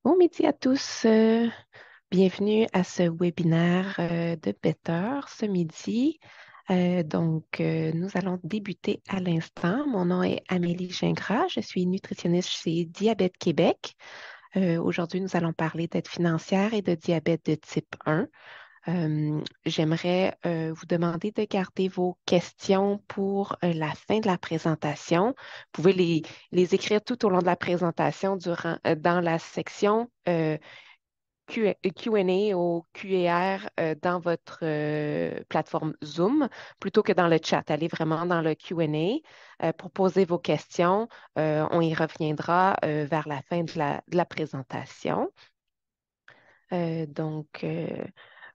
Bon midi à tous. Bienvenue à ce webinaire de Better ce midi. Nous allons débuter à l'instant. Mon nom est Amélie Gingras. Je suis nutritionniste chez Diabète Québec. Aujourd'hui, nous allons parler d'aide financière et de diabète de type 1. J'aimerais vous demander de garder vos questions pour la fin de la présentation. Vous pouvez les écrire tout au long de la présentation dans la section Q&A ou QER dans votre plateforme Zoom plutôt que dans le chat. Allez vraiment dans le Q&A pour poser vos questions. On y reviendra vers la fin de la présentation.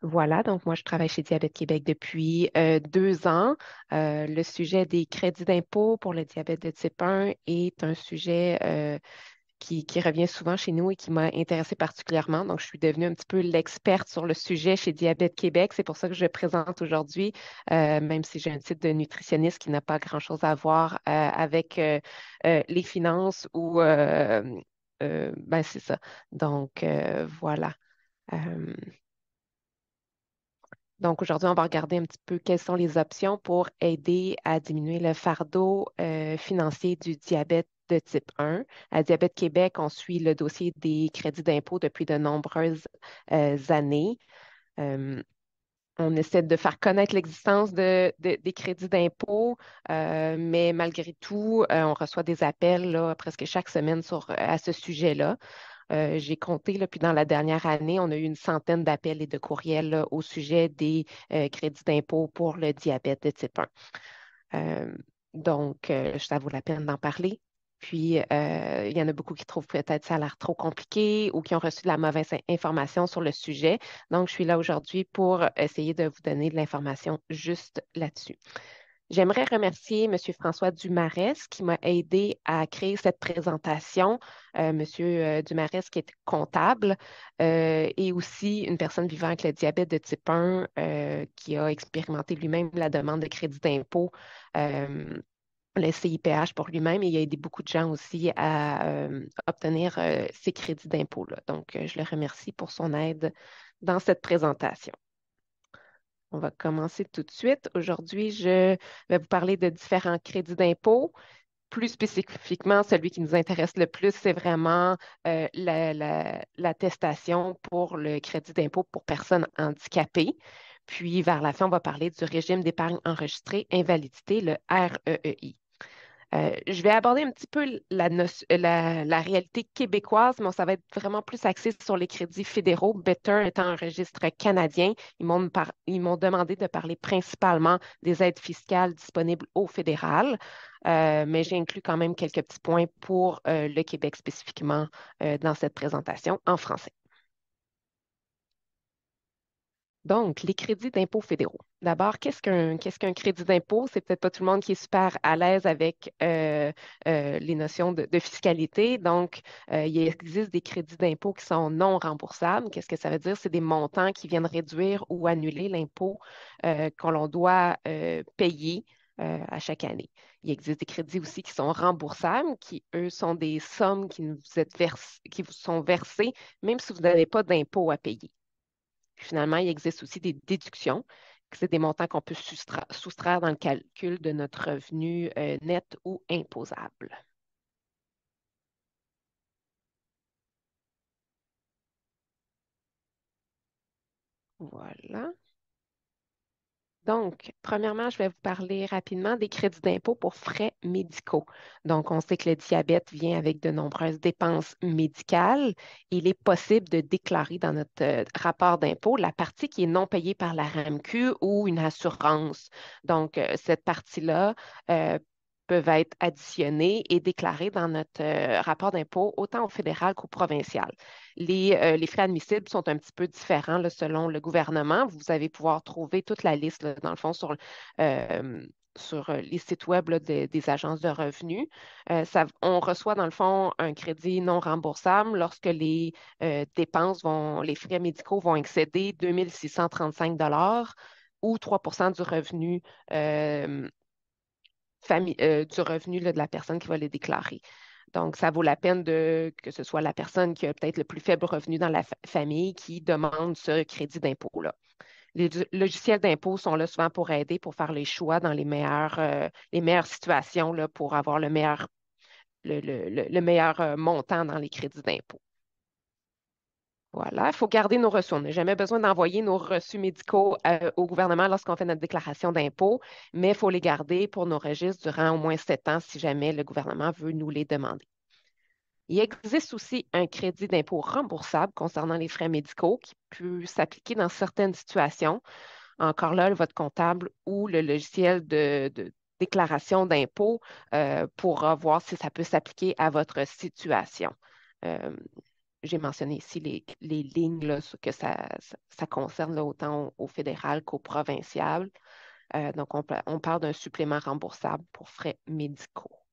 Voilà, donc moi je travaille chez Diabète Québec depuis 2 ans. Le sujet des crédits d'impôt pour le diabète de type 1 est un sujet qui revient souvent chez nous et qui m'a intéressée particulièrement. Donc, je suis devenue un petit peu l'experte sur le sujet chez Diabète Québec. C'est pour ça que je présente aujourd'hui, même si j'ai un titre de nutritionniste qui n'a pas grand-chose à voir avec les finances ou ben, c'est ça. Voilà. Euh, donc, aujourd'hui, on va regarder un petit peu quelles sont les options pour aider à diminuer le fardeau financier du diabète de type 1. À Diabète Québec, on suit le dossier des crédits d'impôt depuis de nombreuses années. Euh, on essaie de faire connaître l'existence des crédits d'impôt, mais malgré tout, on reçoit des appels là, presque chaque semaine à ce sujet-là. J'ai compté, là, puis dans la dernière année, on a eu une centaine d'appels et de courriels là, au sujet des crédits d'impôt pour le diabète de type 1. Euh, ça vaut la peine d'en parler. Puis, il y en a beaucoup qui trouvent peut-être ça a l'air trop compliqué ou qui ont reçu de la mauvaise information sur le sujet. Donc, je suis là aujourd'hui pour essayer de vous donner de l'information juste là-dessus. J'aimerais remercier M. François Dumarest qui m'a aidé à créer cette présentation. M. Dumarest qui est comptable et aussi une personne vivant avec le diabète de type 1 qui a expérimenté lui-même la demande de crédit d'impôt, euh, le CIPH pour lui-même et il a aidé beaucoup de gens aussi à obtenir ces crédits d'impôt-là. Donc, je le remercie pour son aide dans cette présentation. On va commencer tout de suite. Aujourd'hui, je vais vous parler de différents crédits d'impôt. Plus spécifiquement, celui qui nous intéresse le plus, c'est vraiment l'attestation pour le crédit d'impôt pour personnes handicapées. Puis, vers la fin, on va parler du régime d'épargne enregistrée invalidité, le REEI. Je vais aborder un petit peu la réalité québécoise, mais ça va être vraiment plus axé sur les crédits fédéraux. Better étant un registre canadien, ils m'ont demandé de parler principalement des aides fiscales disponibles au fédéral, mais j'ai inclus quand même quelques petits points pour le Québec spécifiquement dans cette présentation en français. Donc, les crédits d'impôt fédéraux. D'abord, qu'est-ce qu'un crédit d'impôt? C'est peut-être pas tout le monde qui est super à l'aise avec les notions de fiscalité. Donc, il existe des crédits d'impôt qui sont non remboursables. Qu'est-ce que ça veut dire? C'est des montants qui viennent réduire ou annuler l'impôt qu'on l'on doit payer à chaque année. Il existe des crédits aussi qui sont remboursables, qui, eux, sont des sommes qui vous sont versées, même si vous n'avez pas d'impôt à payer. Puis finalement, il existe aussi des déductions, que c'est des montants qu'on peut soustraire dans le calcul de notre revenu net ou imposable. Voilà. Donc, premièrement, je vais vous parler rapidement des crédits d'impôt pour frais médicaux. Donc, on sait que le diabète vient avec de nombreuses dépenses médicales. Il est possible de déclarer dans notre rapport d'impôt la partie qui est non payée par la RAMQ ou une assurance. Donc, cette partie-là peuvent être additionnées et déclarées dans notre rapport d'impôt, autant au fédéral qu'au provincial. Les frais admissibles sont un petit peu différents là, selon le gouvernement. Vous allez pouvoir trouver toute la liste, là, dans le fond, sur les sites web là, des agences de revenus. On reçoit, dans le fond, un crédit non remboursable lorsque les frais médicaux vont excéder 2635 ou 3 du revenu, du revenu là, de la personne qui va les déclarer. Donc, ça vaut la peine que ce soit la personne qui a peut-être le plus faible revenu dans la famille qui demande ce crédit d'impôt-là. Les logiciels d'impôt sont là souvent pour aider, pour faire les choix dans les meilleures situations là, pour avoir le meilleur montant dans les crédits d'impôt. Voilà, il faut garder nos reçus. On n'a jamais besoin d'envoyer nos reçus médicaux au gouvernement lorsqu'on fait notre déclaration d'impôt, mais il faut les garder pour nos registres durant au moins 7 ans si jamais le gouvernement veut nous les demander. Il existe aussi un crédit d'impôt remboursable concernant les frais médicaux qui peut s'appliquer dans certaines situations. Encore là, votre comptable ou le logiciel de déclaration d'impôt pourra voir si ça peut s'appliquer à votre situation. Euh, j'ai mentionné ici les lignes là, que ça concerne là, autant au fédéral qu'au provincial. Donc, on parle d'un supplément remboursable pour frais médicaux,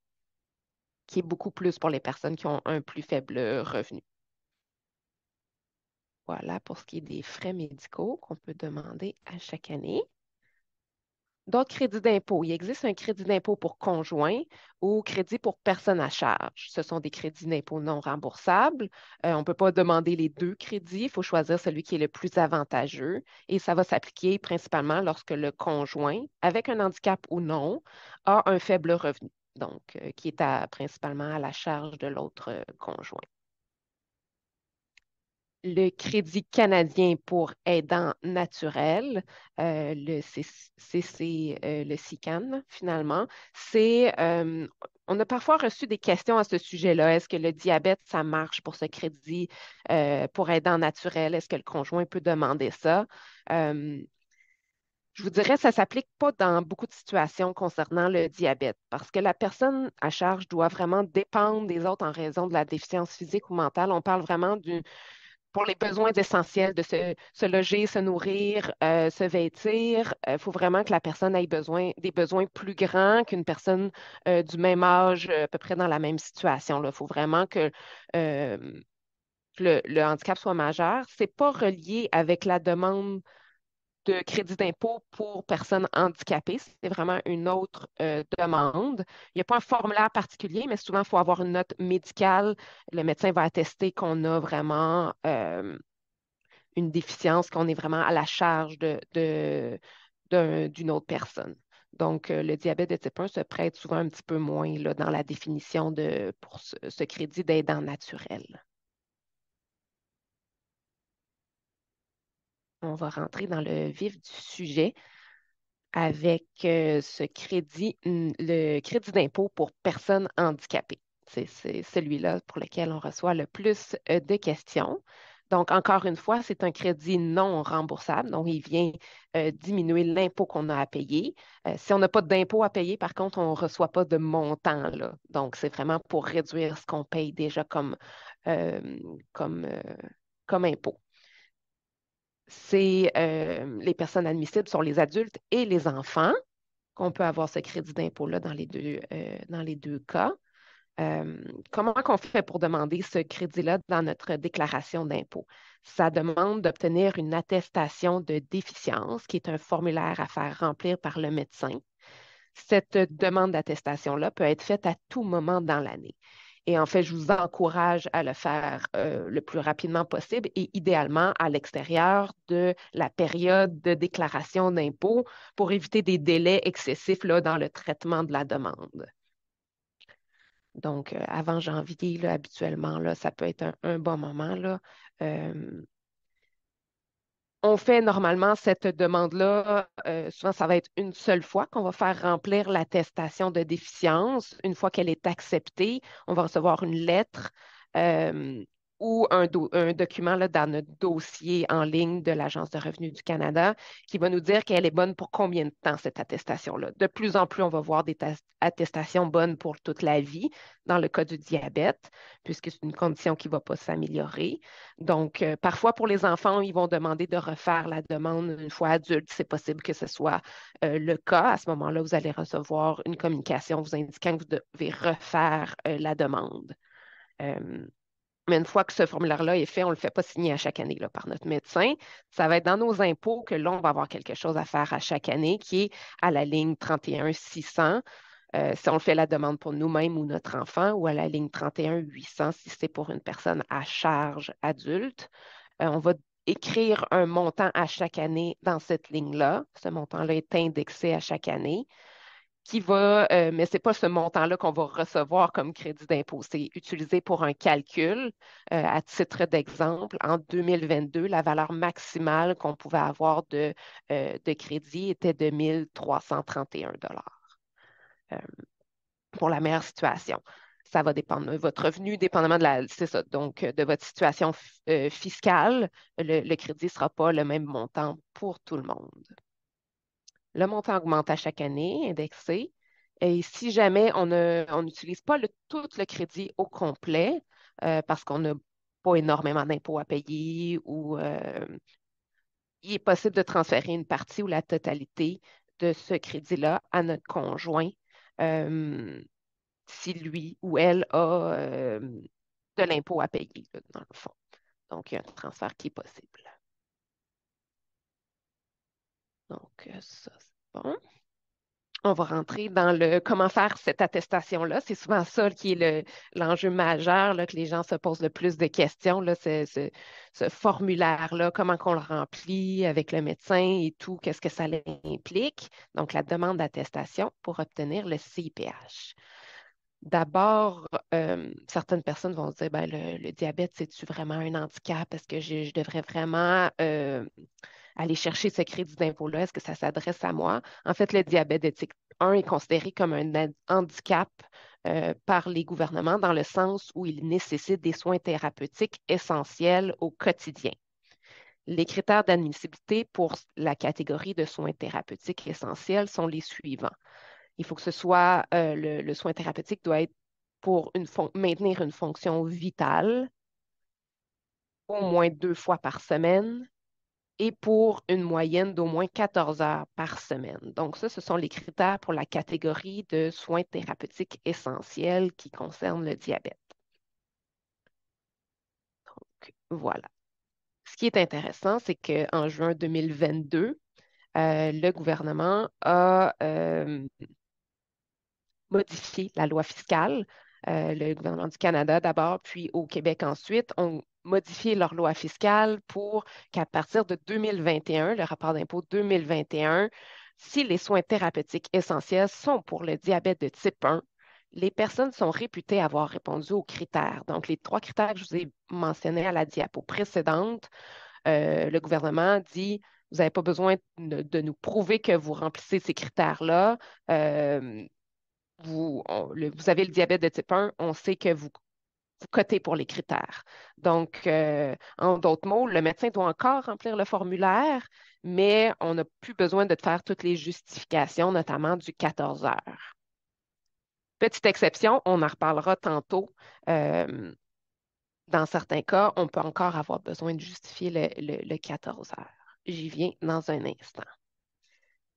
qui est beaucoup plus pour les personnes qui ont un plus faible revenu. Voilà pour ce qui est des frais médicaux qu'on peut demander à chaque année. D'autres crédits d'impôt. Il existe un crédit d'impôt pour conjoint ou crédit pour personne à charge. Ce sont des crédits d'impôt non remboursables. On ne peut pas demander les deux crédits. Il faut choisir celui qui est le plus avantageux et ça va s'appliquer principalement lorsque le conjoint, avec un handicap ou non, a un faible revenu, donc qui est principalement à la charge de l'autre conjoint. Le Crédit canadien pour aidants naturels, le CICAN, finalement, on a parfois reçu des questions à ce sujet-là. Est-ce que le diabète, ça marche pour ce crédit pour aidants naturels? Est-ce que le conjoint peut demander ça? Euh, je vous dirais, ça ne s'applique pas dans beaucoup de situations concernant le diabète parce que la personne à charge doit vraiment dépendre des autres en raison de la déficience physique ou mentale. On parle vraiment pour les besoins essentiels de se loger, se nourrir, se vêtir. Il faut vraiment que la personne ait des besoins plus grands qu'une personne du même âge, à peu près dans la même situation. Il faut vraiment euh, que le handicap soit majeur. Ce n'est pas relié avec la demande de crédit d'impôt pour personnes handicapées. C'est vraiment une autre demande. Il n'y a pas un formulaire particulier, mais souvent, il faut avoir une note médicale. Le médecin va attester qu'on a vraiment une déficience, qu'on est vraiment à la charge d'une autre personne. Donc, le diabète de type 1 se prête souvent un petit peu moins là, dans la définition pour ce crédit d'aidant naturel. On va rentrer dans le vif du sujet avec le crédit d'impôt pour personnes handicapées. C'est celui-là pour lequel on reçoit le plus de questions. Donc, encore une fois, c'est un crédit non remboursable. Donc, il vient diminuer l'impôt qu'on a à payer. Si on n'a pas d'impôt à payer, par contre, on ne reçoit pas de montant, là. Donc, c'est vraiment pour réduire ce qu'on paye déjà euh, comme, euh, comme impôt. Les personnes admissibles sont les adultes et les enfants qu'on peut avoir ce crédit d'impôt-là dans les deux cas. Comment qu'on fait pour demander ce crédit-là dans notre déclaration d'impôt? Ça demande d'obtenir une attestation de déficience, qui est un formulaire à faire remplir par le médecin. Cette demande d'attestation-là peut être faite à tout moment dans l'année. Et en fait, je vous encourage à le faire le plus rapidement possible et idéalement à l'extérieur de la période de déclaration d'impôt pour éviter des délais excessifs là, dans le traitement de la demande. Donc, avant janvier, là, habituellement, là, ça peut être un bon moment. Là. Euh, on fait normalement cette demande-là, souvent ça va être une seule fois qu'on va faire remplir l'attestation de déficience. Une fois qu'elle est acceptée, on va recevoir une lettre euh, ou un document là, dans notre dossier en ligne de l'Agence de revenus du Canada qui va nous dire qu'elle est bonne pour combien de temps, cette attestation-là. De plus en plus, on va voir des attestations bonnes pour toute la vie dans le cas du diabète, puisque c'est une condition qui ne va pas s'améliorer. Donc, parfois, pour les enfants, ils vont demander de refaire la demande une fois adulte. C'est possible que ce soit le cas. À ce moment-là, vous allez recevoir une communication vous indiquant que vous devez refaire la demande. Euh, mais une fois que ce formulaire-là est fait, on ne le fait pas signer à chaque année là, par notre médecin. Ça va être dans nos impôts que là, on va avoir quelque chose à faire à chaque année qui est à la ligne 31 600. Si on fait la demande pour nous-mêmes ou notre enfant, ou à la ligne 31 800 si c'est pour une personne à charge adulte. On va écrire un montant à chaque année dans cette ligne-là. Ce montant-là est indexé à chaque année mais ce n'est pas ce montant-là qu'on va recevoir comme crédit d'impôt. C'est utilisé pour un calcul. À titre d'exemple, en 2022, la valeur maximale qu'on pouvait avoir de crédit était de 1 331 $ euh, pour la meilleure situation. Ça va dépendre de votre revenu, dépendamment c'est ça, donc de votre situation fiscale, le crédit ne sera pas le même montant pour tout le monde. Le montant augmente à chaque année, indexé. Et si jamais on n'utilise pas tout le crédit au complet, parce qu'on n'a pas énormément d'impôts à payer ou il est possible de transférer une partie ou la totalité de ce crédit-là à notre conjoint euh, si lui ou elle a de l'impôt à payer, là, dans le fond. Donc, il y a un transfert qui est possible. Donc, ça, c'est bon. On va rentrer dans le comment faire cette attestation-là. C'est souvent ça qui est l'enjeu majeur, là, que les gens se posent le plus de questions, là, ce formulaire-là, comment qu'on le remplit avec le médecin et tout, qu'est-ce que ça implique. Donc, la demande d'attestation pour obtenir le CIPH. D'abord, certaines personnes vont se dire, ben, le diabète, c'est-tu vraiment un handicap? Est-ce que je devrais vraiment aller chercher ce crédit d'impôt-là? Est-ce que ça s'adresse à moi? En fait, le diabète de type 1 est considéré comme un handicap par les gouvernements dans le sens où il nécessite des soins thérapeutiques essentiels au quotidien. Les critères d'admissibilité pour la catégorie de soins thérapeutiques essentiels sont les suivants. Il faut que ce soit, le soin thérapeutique doit être pour maintenir une fonction vitale au moins 2 fois par semaine et pour une moyenne d'au moins 14 heures par semaine. Donc, ça, ce sont les critères pour la catégorie de soins thérapeutiques essentiels qui concernent le diabète. Donc, voilà. Ce qui est intéressant, c'est qu'en juin 2022, le gouvernement a modifié la loi fiscale. Le gouvernement du Canada d'abord, puis au Québec ensuite, ont modifié leur loi fiscale pour qu'à partir de 2021, le rapport d'impôt 2021, si les soins thérapeutiques essentiels sont pour le diabète de type 1, les personnes sont réputées avoir répondu aux critères. Donc, les 3 critères que je vous ai mentionnés à la diapo précédente, le gouvernement dit, vous n'avez pas besoin de nous prouver que vous remplissez ces critères-là. Euh, vous avez le diabète de type 1, on sait que vous cotez pour les critères. Donc, en d'autres mots, le médecin doit encore remplir le formulaire, mais on n'a plus besoin de faire toutes les justifications, notamment du 14 heures. Petite exception, on en reparlera tantôt. euh, Dans certains cas, on peut encore avoir besoin de justifier le 14 heures. J'y viens dans un instant.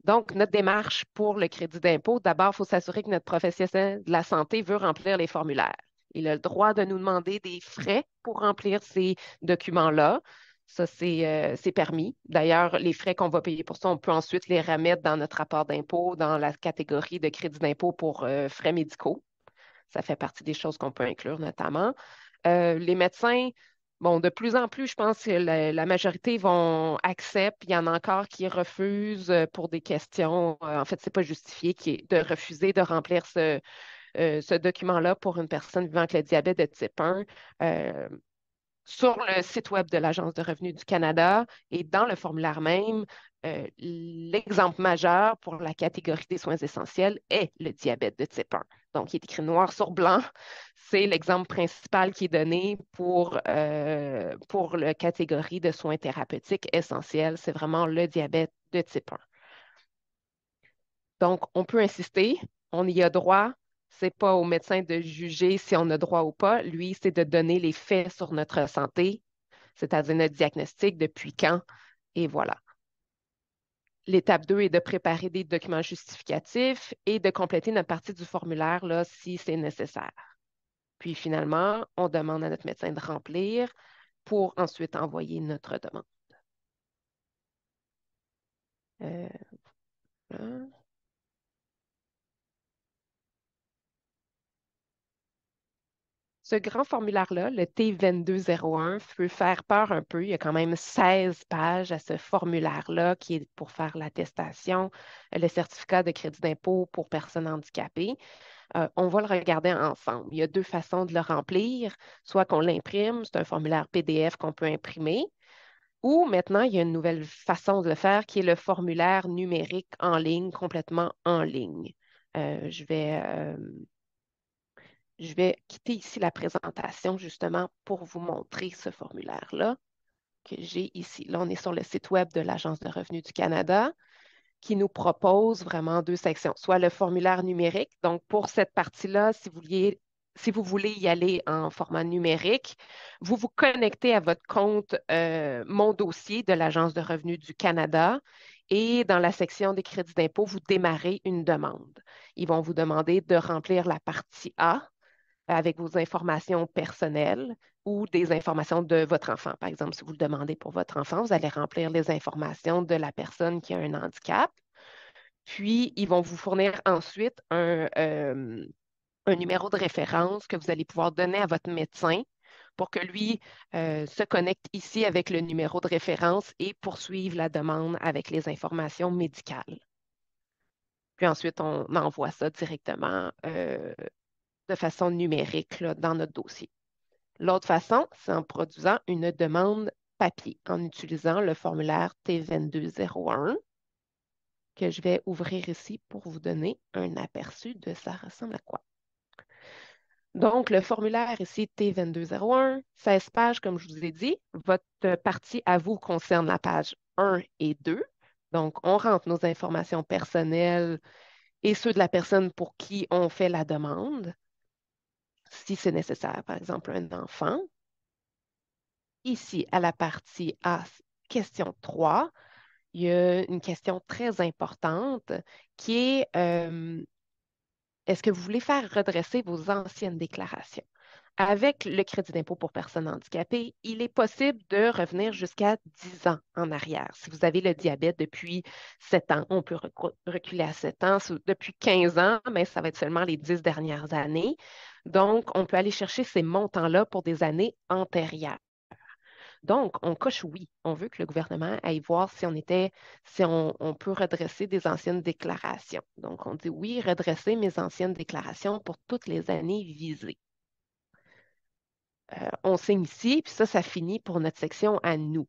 Donc, notre démarche pour le crédit d'impôt, d'abord, il faut s'assurer que notre professionnel de la santé veut remplir les formulaires. Il a le droit de nous demander des frais pour remplir ces documents-là. Ça, c'est permis. D'ailleurs, les frais qu'on va payer pour ça, on peut ensuite les remettre dans notre rapport d'impôt, dans la catégorie de crédit d'impôt pour frais médicaux. Ça fait partie des choses qu'on peut inclure notamment. Les médecins, bon, de plus en plus, je pense que la majorité vont accepter. Il y en a encore qui refusent pour des questions. En fait, c'est pas justifié de refuser de remplir ce document-là pour une personne vivant avec le diabète de type 1. Euh, sur le site web de l'Agence de revenus du Canada et dans le formulaire même, l'exemple majeur pour la catégorie des soins essentiels est le diabète de type 1. Donc, il est écrit noir sur blanc. C'est l'exemple principal qui est donné pour la catégorie de soins thérapeutiques essentiels. C'est vraiment le diabète de type 1. Donc, on peut insister, on y a droit. C'est pas au médecin de juger si on a droit ou pas. Lui, c'est de donner les faits sur notre santé, c'est-à-dire notre diagnostic, depuis quand, et voilà. L'étape 2 est de préparer des documents justificatifs et de compléter notre partie du formulaire là, si c'est nécessaire. Puis finalement, on demande à notre médecin de remplir pour ensuite envoyer notre demande. Voilà. Ce grand formulaire-là, le T2201, peut faire peur un peu. Il y a quand même 16 pages à ce formulaire-là qui est pour faire l'attestation, le certificat de crédit d'impôt pour personnes handicapées. On va le regarder ensemble. Il y a deux façons de le remplir, soit qu'on l'imprime, c'est un formulaire PDF qu'on peut imprimer, ou maintenant, il y a une nouvelle façon de le faire qui est le formulaire numérique en ligne, complètement en ligne. Euh, je vais, euh, je vais quitter ici la présentation justement pour vous montrer ce formulaire-là que j'ai ici. Là, on est sur le site web de l'Agence de revenus du Canada qui nous propose vraiment deux sections, soit le formulaire numérique. Donc, pour cette partie-là, si vous voulez y aller en format numérique, vous vous connectez à votre compte Mon dossier de l'Agence de revenus du Canada et dans la section des crédits d'impôt, vous démarrez une demande. Ils vont vous demander de remplir la partie A avec vos informations personnelles ou des informations de votre enfant. Par exemple, si vous le demandez pour votre enfant, vous allez remplir les informations de la personne qui a un handicap. Puis, ils vont vous fournir ensuite un numéro de référence que vous allez pouvoir donner à votre médecin pour que lui se connecte ici avec le numéro de référence et poursuive la demande avec les informations médicales. Puis ensuite, on envoie ça directement de façon numérique là, dans notre dossier. L'autre façon, c'est en produisant une demande papier, en utilisant le formulaire T2201 que je vais ouvrir ici pour vous donner un aperçu de ça ressemble à quoi. Donc, le formulaire ici, T2201, 16 pages, comme je vous ai dit. Votre partie à vous concerne la page 1 et 2. Donc, on rentre nos informations personnelles et ceux de la personne pour qui on fait la demande, si c'est nécessaire, par exemple, un enfant. Ici, à la partie A, question 3, il y a une question très importante qui est est-ce que vous voulez faire redresser vos anciennes déclarations? Avec le crédit d'impôt pour personnes handicapées, il est possible de revenir jusqu'à 10 ans en arrière. Si vous avez le diabète depuis 7 ans, on peut reculer à 7 ans. Depuis 15 ans, mais ça va être seulement les 10 dernières années. Donc, on peut aller chercher ces montants-là pour des années antérieures. Donc, on coche oui. On veut que le gouvernement aille voir si on peut redresser des anciennes déclarations. Donc, on dit oui, redresser mes anciennes déclarations pour toutes les années visées. On signe ici, puis ça finit pour notre section à nous.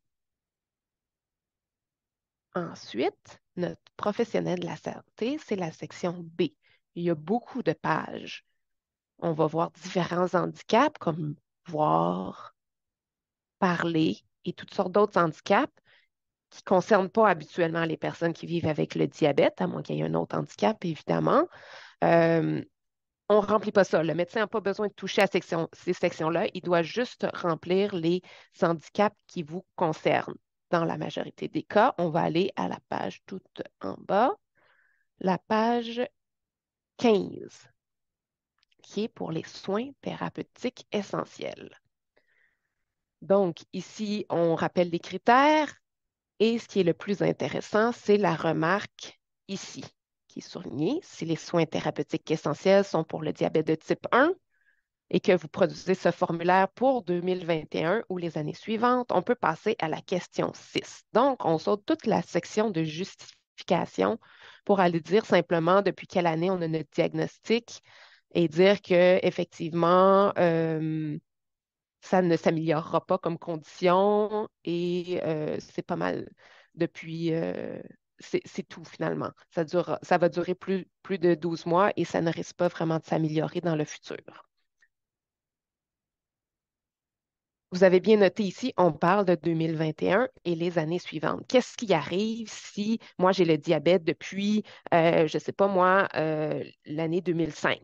Ensuite, notre professionnel de la santé, c'est la section B. Il y a beaucoup de pages. On va voir différents handicaps comme voir, parler et toutes sortes d'autres handicaps qui ne concernent pas habituellement les personnes qui vivent avec le diabète, à moins qu'il y ait un autre handicap, évidemment. Euh, on ne remplit pas ça. Le médecin n'a pas besoin de toucher à ces sections-là. Il doit juste remplir les handicaps qui vous concernent. Dans la majorité des cas, on va aller à la page toute en bas, la page 15, qui est pour les soins thérapeutiques essentiels. Donc, ici, on rappelle les critères. Et ce qui est le plus intéressant, c'est la remarque ici, qui est soulignée. Si les soins thérapeutiques essentiels sont pour le diabète de type 1 et que vous produisez ce formulaire pour 2021 ou les années suivantes, on peut passer à la question 6. Donc, on saute toute la section de justification pour aller dire simplement depuis quelle année on a notre diagnostic et dire qu'effectivement, ça ne s'améliorera pas comme condition et c'est pas mal depuis, c'est tout finalement. Ça va durer plus de 12 mois et ça ne risque pas vraiment de s'améliorer dans le futur. Vous avez bien noté ici, on parle de 2021 et les années suivantes. Qu'est-ce qui arrive si moi j'ai le diabète depuis, je ne sais pas moi, l'année 2005,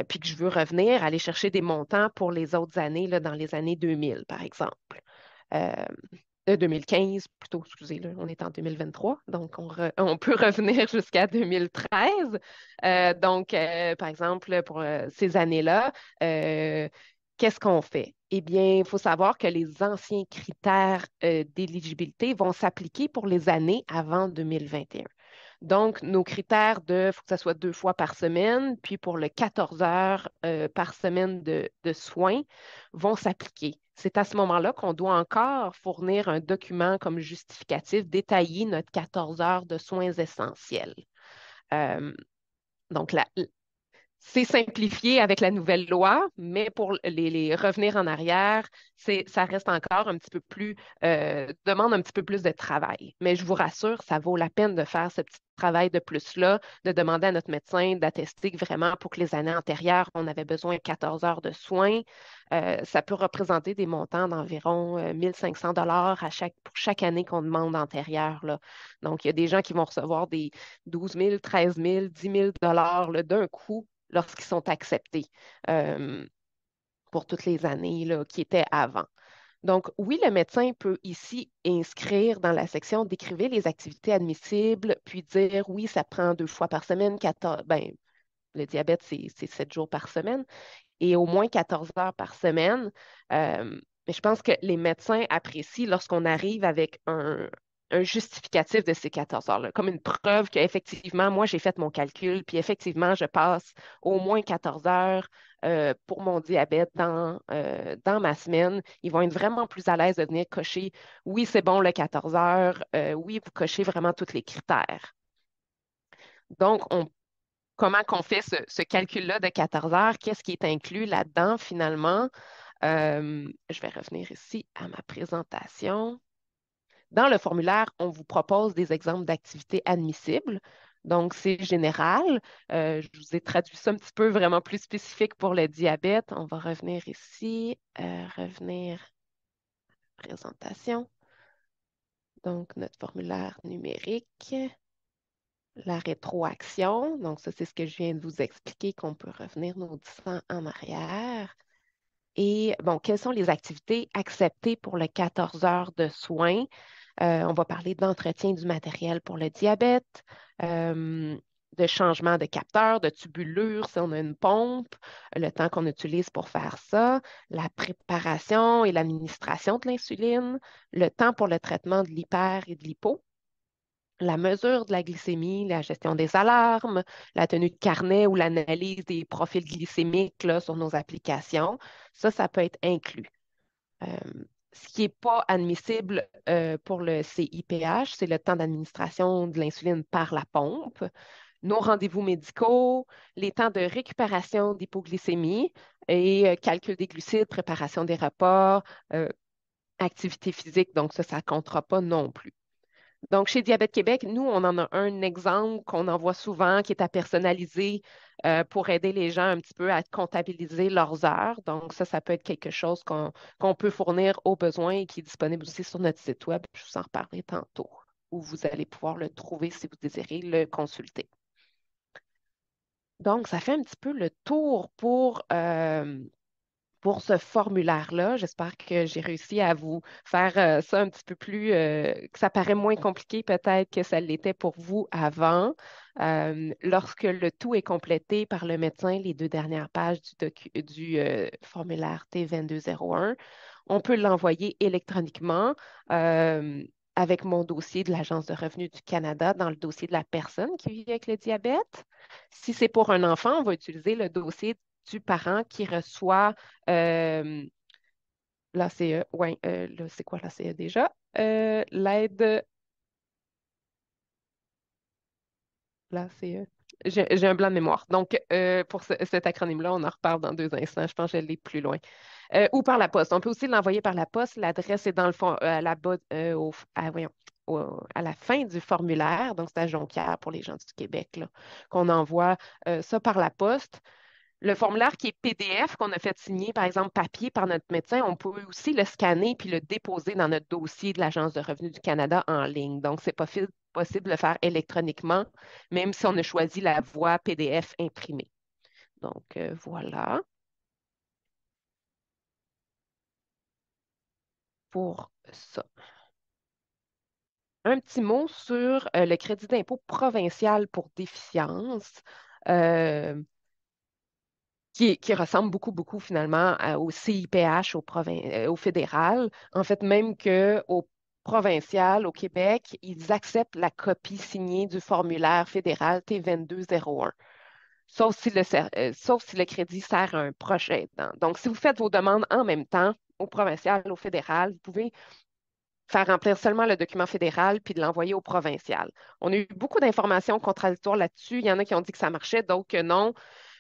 puis que je veux revenir, aller chercher des montants pour les autres années, là, dans les années 2000, par exemple. Euh, 2015, plutôt, excusez, là, on est en 2023, donc on peut revenir jusqu'à 2013. Par exemple, pour ces années-là, euh, qu'est-ce qu'on fait? Eh bien, il faut savoir que les anciens critères d'éligibilité vont s'appliquer pour les années avant 2021. Donc, nos critères de, faut que ça soit 2 fois par semaine, puis pour le 14 heures par semaine de soins vont s'appliquer. C'est à ce moment-là qu'on doit encore fournir un document comme justificatif détaillé notre 14 heures de soins essentiels. Euh, donc, c'est simplifié avec la nouvelle loi, mais pour les revenir en arrière, ça reste encore un petit peu plus, demande un petit peu plus de travail. Mais je vous rassure, ça vaut la peine de faire ce petit travail de plus-là, de demander à notre médecin d'attester que vraiment pour que les années antérieures, on avait besoin de 14 heures de soins. Ça peut représenter des montants d'environ 1500 dollars pour chaque année qu'on demande antérieure, là. Donc, il y a des gens qui vont recevoir des 12 000, 13 000, 10 000 dollars là, d'un coup lorsqu'ils sont acceptés euh, pour toutes les années là, qui étaient avant. Donc, oui, le médecin peut ici inscrire dans la section décrivez les activités admissibles, puis dire oui, ça prend 2 fois par semaine, 14, ben, le diabète, c'est 7 jours par semaine et au moins 14 heures par semaine. Mais je pense que les médecins apprécient lorsqu'on arrive avec un justificatif de ces 14 heures-là, comme une preuve qu'effectivement, moi, j'ai fait mon calcul, puis effectivement, je passe au moins 14 heures pour mon diabète dans ma semaine. Ils vont être vraiment plus à l'aise de venir cocher, oui, c'est bon le 14 heures, oui, vous cochez vraiment tous les critères. Donc, comment qu'on fait ce calcul-là de 14 heures? Qu'est-ce qui est inclus là-dedans finalement? Je vais revenir ici à ma présentation. Dans le formulaire, on vous propose des exemples d'activités admissibles. Donc, c'est général. Je vous ai traduit ça un petit peu vraiment plus spécifique pour le diabète. On va revenir ici, revenir présentation. Donc, notre formulaire numérique, la rétroaction. Donc, ça, c'est ce que je viens de vous expliquer qu'on peut revenir nos 10 ans en arrière. Et bon, quelles sont les activités acceptées pour le 14 heures de soins? On va parler d'entretien du matériel pour le diabète, euh, de changement de capteur, de tubulure si on a une pompe, le temps qu'on utilise pour faire ça, la préparation et l'administration de l'insuline, le temps pour le traitement de l'hyper et de l'hypo, la mesure de la glycémie, la gestion des alarmes, la tenue de carnet ou l'analyse des profils glycémiques là, sur nos applications. Ça peut être inclus. Euh, Ce qui n'est pas admissible pour le CIPH, c'est le temps d'administration de l'insuline par la pompe, nos rendez-vous médicaux, les temps de récupération d'hypoglycémie et calcul des glucides, préparation des repas, euh, activité physique. Donc ça ne comptera pas non plus. Donc, chez Diabète Québec, nous, on en a un exemple qu'on envoie souvent, qui est à personnaliser pour aider les gens un petit peu à comptabiliser leurs heures. Donc, ça peut être quelque chose qu'on peut fournir au besoin et qui est disponible aussi sur notre site web. Je vous en reparlerai tantôt, où vous allez pouvoir le trouver si vous désirez le consulter. Donc, ça fait un petit peu le tour pour ce formulaire-là. J'espère que j'ai réussi à vous faire ça un petit peu plus, que ça paraît moins compliqué peut-être que ça l'était pour vous avant. Lorsque le tout est complété par le médecin, les 2 dernières pages du formulaire T2201, on peut l'envoyer électroniquement avec mon dossier de l'Agence de revenus du Canada dans le dossier de la personne qui vit avec le diabète. Si c'est pour un enfant, on va utiliser le dossier du parent qui reçoit l'ACE. Oui, là, c'est quoi l'ACE déjà? L'aide, l'ACE. J'ai un blanc de mémoire. Donc, pour cet acronyme-là, on en reparle dans 2 instants. Je pense que je l'ai plus loin. Ou par la poste. On peut aussi l'envoyer par la poste. L'adresse est dans le fond, à la bas, voyons, à la fin du formulaire. Donc, c'est à Jonquière pour les gens du Québec, là, qu'on envoie ça par la poste. Le formulaire qui est PDF, qu'on a fait signer, par exemple, papier par notre médecin, on peut aussi le scanner puis le déposer dans notre dossier de l'Agence de revenus du Canada en ligne. Donc, c'est possible de le faire électroniquement, même si on a choisi la voie PDF imprimée. Donc, voilà pour ça. Un petit mot sur le crédit d'impôt provincial pour déficience. Euh, qui ressemble beaucoup, beaucoup finalement au CIPH au fédéral. En fait, même qu'au provincial au Québec, ils acceptent la copie signée du formulaire fédéral T2201, sauf si le crédit sert à un projet aidant. Donc, si vous faites vos demandes en même temps, au provincial, au fédéral, vous pouvez faire remplir seulement le document fédéral puis de l'envoyer au provincial. On a eu beaucoup d'informations contradictoires là-dessus. Il y en a qui ont dit que ça marchait, d'autres que non.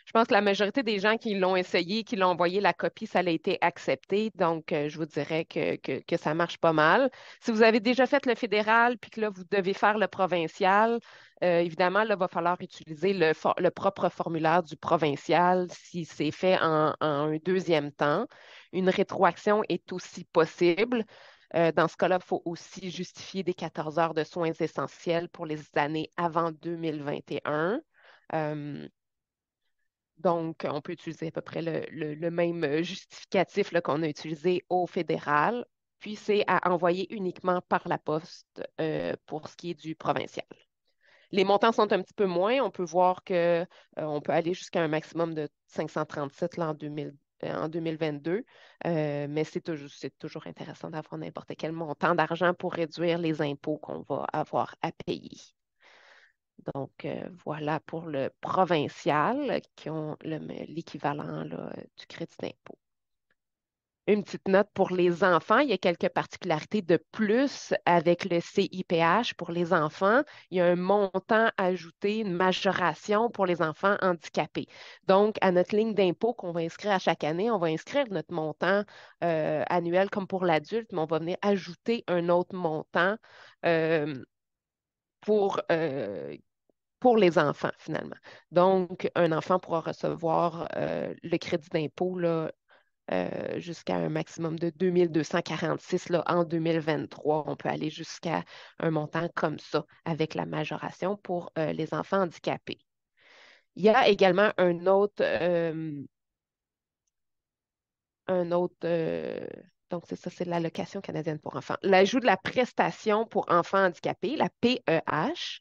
Je pense que la majorité des gens qui l'ont essayé, qui l'ont envoyé la copie, ça a été accepté. Donc, je vous dirais que ça marche pas mal. Si vous avez déjà fait le fédéral puis que là, vous devez faire le provincial, évidemment, là, il va falloir utiliser le propre formulaire du provincial si c'est fait en un deuxième temps. Une rétroaction est aussi possible. Dans ce cas-là, il faut aussi justifier des 14 heures de soins essentiels pour les années avant 2021. Euh, donc, on peut utiliser à peu près le même justificatif là, qu'on a utilisé au fédéral. Puis, c'est à envoyer uniquement par la poste pour ce qui est du provincial. Les montants sont un petit peu moins. On peut voir que on peut aller jusqu'à un maximum de 537 là, en 2022. Mais c'est toujours intéressant d'avoir n'importe quel montant d'argent pour réduire les impôts qu'on va avoir à payer. Donc, voilà pour le provincial qui ont l'équivalent là, du crédit d'impôt. Une petite note pour les enfants, il y a quelques particularités de plus avec le CIPH pour les enfants. Il y a un montant ajouté, une majoration pour les enfants handicapés. Donc, à notre ligne d'impôt qu'on va inscrire à chaque année, on va inscrire notre montant annuel comme pour l'adulte, mais on va venir ajouter un autre montant euh, pour, euh, pour les enfants, finalement. Donc, un enfant pourra recevoir le crédit d'impôt là, jusqu'à un maximum de 2246 là, en 2023. On peut aller jusqu'à un montant comme ça avec la majoration pour les enfants handicapés. Il y a également un autre, donc c'est ça, c'est l'allocation canadienne pour enfants. L'ajout de la prestation pour enfants handicapés, la PEH,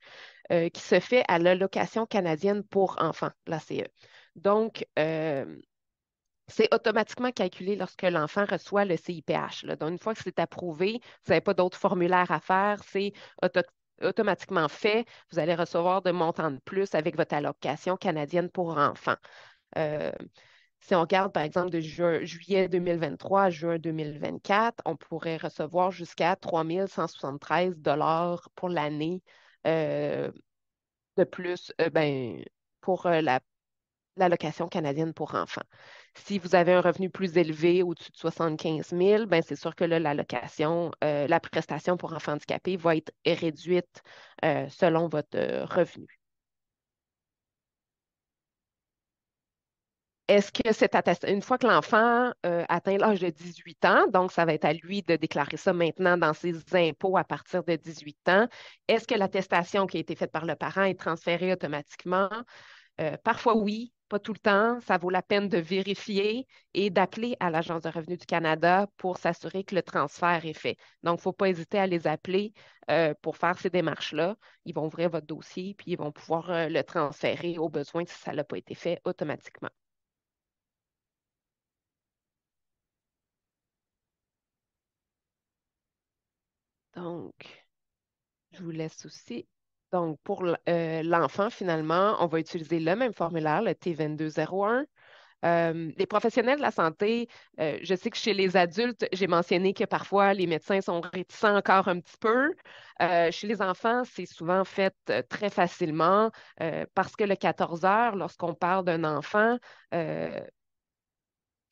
qui se fait à l'allocation canadienne pour enfants, l'ACE. Donc, c'est automatiquement calculé lorsque l'enfant reçoit le CIPH, là. Donc, une fois que c'est approuvé, vous n'avez pas d'autres formulaires à faire, c'est auto- automatiquement fait. Vous allez recevoir de montants de plus avec votre allocation canadienne pour enfants. Euh, Si on regarde, par exemple, de juillet 2023 à juin 2024, on pourrait recevoir jusqu'à 3 173 $ pour l'année euh, de plus pour l'allocation canadienne pour enfants. Si vous avez un revenu plus élevé, au-dessus de 75 000, ben c'est sûr que là, la prestation pour enfants handicapés va être réduite selon votre revenu. Est-ce que une fois que l'enfant atteint l'âge de 18 ans, donc ça va être à lui de déclarer ça maintenant dans ses impôts à partir de 18 ans, est-ce que l'attestation qui a été faite par le parent est transférée automatiquement? Parfois oui, pas tout le temps. Ça vaut la peine de vérifier et d'appeler à l'Agence de revenus du Canada pour s'assurer que le transfert est fait. Donc, il ne faut pas hésiter à les appeler pour faire ces démarches-là. Ils vont ouvrir votre dossier puis ils vont pouvoir le transférer au besoin si ça n'a pas été fait automatiquement. Donc, je vous laisse aussi. Donc, pour l'enfant, finalement, on va utiliser le même formulaire, le T2201. Les professionnels de la santé, je sais que chez les adultes, j'ai mentionné que parfois les médecins sont réticents encore un petit peu. Chez les enfants, c'est souvent fait très facilement parce que le 14 heures, lorsqu'on parle d'un enfant, euh,